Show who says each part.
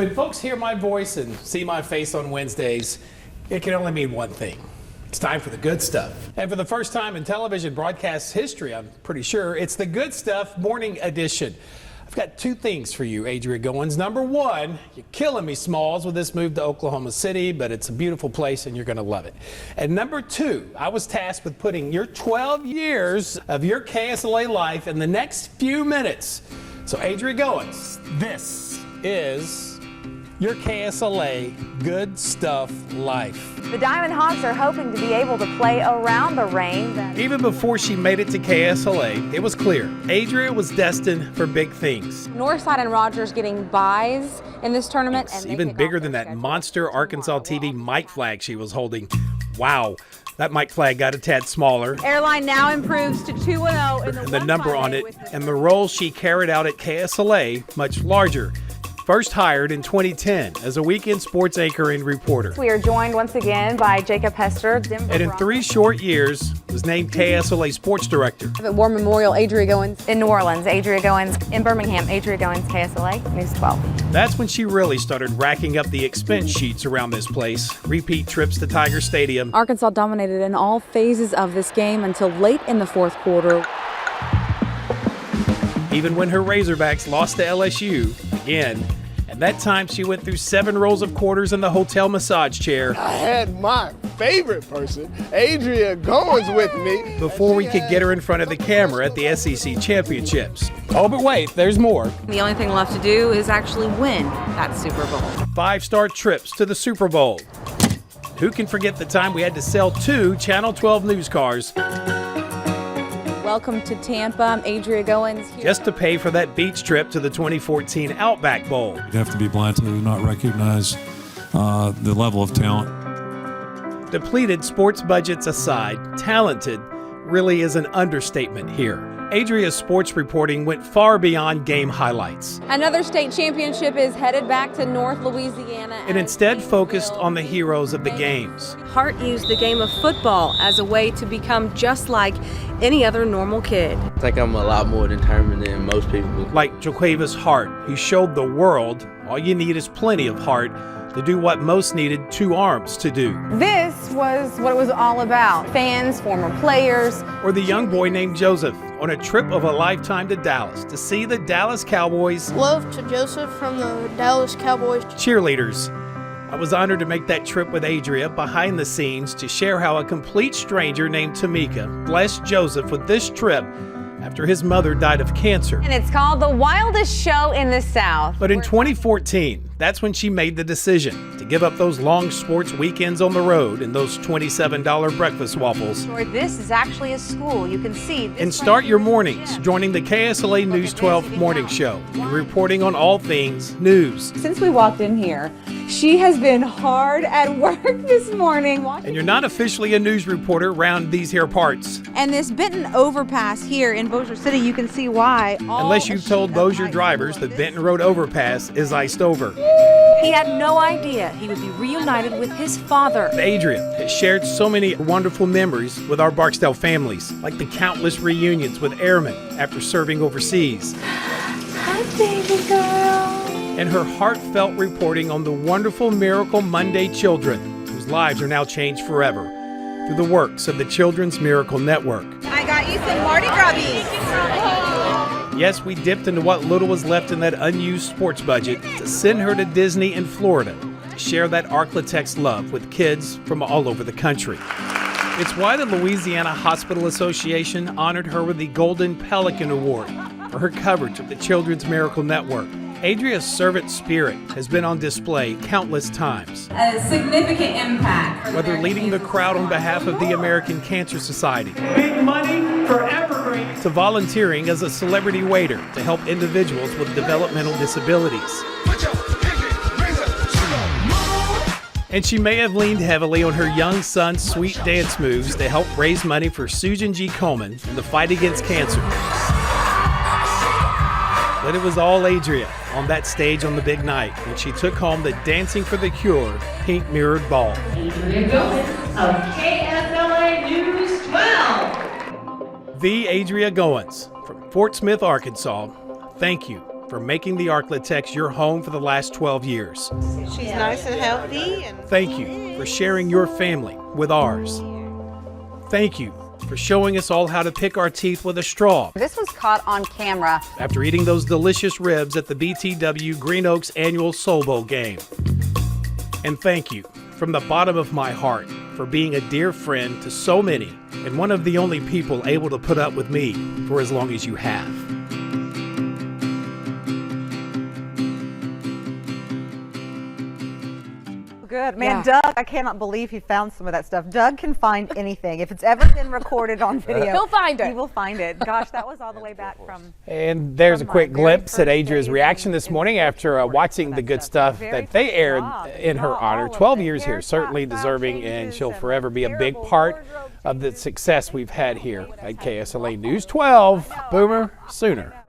Speaker 1: When folks hear my voice and see my face on Wednesdays, it can only mean one thing. It's time for the good stuff. And for the first time in television broadcast history, I'm pretty sure, it's the Good Stuff Morning Edition. I've got two things for you, Adria Goins. Number one, you're killing me, Smalls, with this move to Oklahoma City, but it's a beautiful place and you're going to love it. And number two, I was tasked with putting your 12 years of your KSLA life in the next few minutes. So, Adria Goins, this is your KSLA Good Stuff Life.
Speaker 2: The Diamond Hawks are hoping to be able to play around the rain.
Speaker 1: Even before she made it to KSLA, it was clear Adria was destined for big things.
Speaker 2: Northside and Rogers getting buys in this tournament.
Speaker 1: It's even bigger than that monster Arkansas TV mic flag she was holding. Wow, that mic flag got a tad smaller.
Speaker 2: Airline now improves to 2-0 in
Speaker 1: the number on it, and the role she carried out at KSLA much larger. First hired in 2010 as a weekend sports anchor and reporter.
Speaker 2: We are joined once again by Jacob Hester, Denver.
Speaker 1: And in 3 short years, was named KSLA sports director.
Speaker 2: At War Memorial, Adria Goins. In New Orleans, Adria Goins. In Birmingham, Adria Goins, KSLA, News 12.
Speaker 1: That's when she really started racking up the expense sheets around this place. Repeat trips to Tiger Stadium.
Speaker 2: Arkansas dominated in all phases of this game until late in the fourth quarter.
Speaker 1: Even when her Razorbacks lost to LSU again. And that time she went through 7 rolls of quarters in the hotel massage chair.
Speaker 3: I had my favorite person, Adria Goins, with me.
Speaker 1: Before we could get her in front of the camera at the SEC championships. Oh, but wait, there's more.
Speaker 4: The only thing left to do is actually win that Super Bowl.
Speaker 1: 5-star trips to the Super Bowl. Who can forget the time we had to sell 2 Channel 12 news cars?
Speaker 2: Welcome to Tampa. I'm Adria Goins here.
Speaker 1: Just to pay for that beach trip to the 2014 Outback Bowl.
Speaker 5: You'd have to be blind to not recognize the level of talent.
Speaker 1: Depleted sports budgets aside, talented really is an understatement here. Adria's sports reporting went far beyond game highlights.
Speaker 2: Another state championship is headed back to North Louisiana.
Speaker 1: And instead focused on the heroes of the games.
Speaker 4: Hart used the game of football as a way to become just like any other normal kid.
Speaker 6: I think I'm a lot more determined than most people.
Speaker 1: Like Jaquavis Hart, who showed the world all you need is plenty of heart to do what most needed 2 arms to do.
Speaker 2: This was what it was all about. Fans, former players.
Speaker 1: Or the young boy named Joseph on a trip of a lifetime to Dallas to see the Dallas Cowboys.
Speaker 7: Love to Joseph from the Dallas Cowboys.
Speaker 1: Cheerleaders. I was honored to make that trip with Adria behind the scenes to share how a complete stranger named Tamika blessed Joseph with this trip after his mother died of cancer.
Speaker 2: And it's called The Wildest Show in the South.
Speaker 1: But in 2014, that's when she made the decision to give up those long sports weekends on the road and those $27 breakfast waffles.
Speaker 2: This is actually a school. You can see.
Speaker 1: And start your mornings joining the KSLA News 12 morning show and reporting on all things news.
Speaker 2: Since we walked in here, she has been hard at work this morning.
Speaker 1: And you're not officially a news reporter around these here parts.
Speaker 4: And this Benton overpass here in Bossier City, you can see why.
Speaker 1: Unless you've told Bossier drivers that Benton Road overpass is iced over.
Speaker 4: He had no idea he would be reunited with his father.
Speaker 1: Adria has shared so many wonderful memories with our Barksdale families, like the countless reunions with airmen after serving overseas.
Speaker 2: Hi, baby girl.
Speaker 1: And her heartfelt reporting on the wonderful Miracle Monday children, whose lives are now changed forever through the works of the Children's Miracle Network.
Speaker 4: I got you some Mardi Gras beads.
Speaker 1: Yes, we dipped into what little was left in that unused sports budget to send her to Disney in Florida to share that Arklatex love with kids from all over the country. It's why the Louisiana Hospital Association honored her with the Golden Pelican Award for her coverage of the Children's Miracle Network. Adria's servant spirit has been on display countless times.
Speaker 8: A significant impact.
Speaker 1: Whether leading the crowd on behalf of the American Cancer Society, big money for Evergreen, to volunteering as a celebrity waiter to help individuals with developmental disabilities. And she may have leaned heavily on her young son's sweet dance moves to help raise money for Susan G. Komen in the fight against cancer. But it was all Adria on that stage on the big night when she took home the Dancing for the Cure pink mirrored ball.
Speaker 8: Adria Goins of KSLA News 12.
Speaker 1: The Adria Goins from Fort Smith, Arkansas. Thank you for making the Arklatex your home for the last 12 years.
Speaker 9: She's nice and healthy.
Speaker 1: Thank you for sharing your family with ours. Thank you for showing us all how to pick our teeth with a straw
Speaker 2: This was caught on camera.
Speaker 1: after eating those delicious ribs at the BTW Green Oaks annual Soul Bowl game. And thank you from the bottom of my heart for being a dear friend to so many and one of the only people able to put up with me for as long as you have.
Speaker 10: Good. Man, Doug, I cannot believe he found some of that stuff. Doug can find anything. If it's ever been recorded on video,
Speaker 4: He'll find it.
Speaker 10: He will find it. Gosh, that was all the way back from...
Speaker 1: And there's a
Speaker 10: From
Speaker 1: quick
Speaker 10: my very
Speaker 1: glimpse at
Speaker 10: first
Speaker 1: Adria's
Speaker 10: days
Speaker 1: reaction
Speaker 10: in-
Speaker 1: this
Speaker 10: in
Speaker 1: morning after
Speaker 10: sports
Speaker 1: watching
Speaker 10: for
Speaker 1: the
Speaker 10: that
Speaker 1: good
Speaker 10: stuff.
Speaker 1: stuff
Speaker 10: Very
Speaker 1: that they aired
Speaker 10: job.
Speaker 1: in her
Speaker 10: All
Speaker 1: honor.
Speaker 10: of
Speaker 1: 12
Speaker 10: it.
Speaker 1: years here,
Speaker 10: Haircut,
Speaker 1: certainly
Speaker 10: style
Speaker 1: deserving, and
Speaker 10: changes,
Speaker 1: she'll
Speaker 10: and
Speaker 1: forever be a big
Speaker 10: terrible
Speaker 1: part
Speaker 10: wardrobe
Speaker 1: of the
Speaker 10: changes.
Speaker 1: success we've had here at KSLA News 12. Boomer Sooner.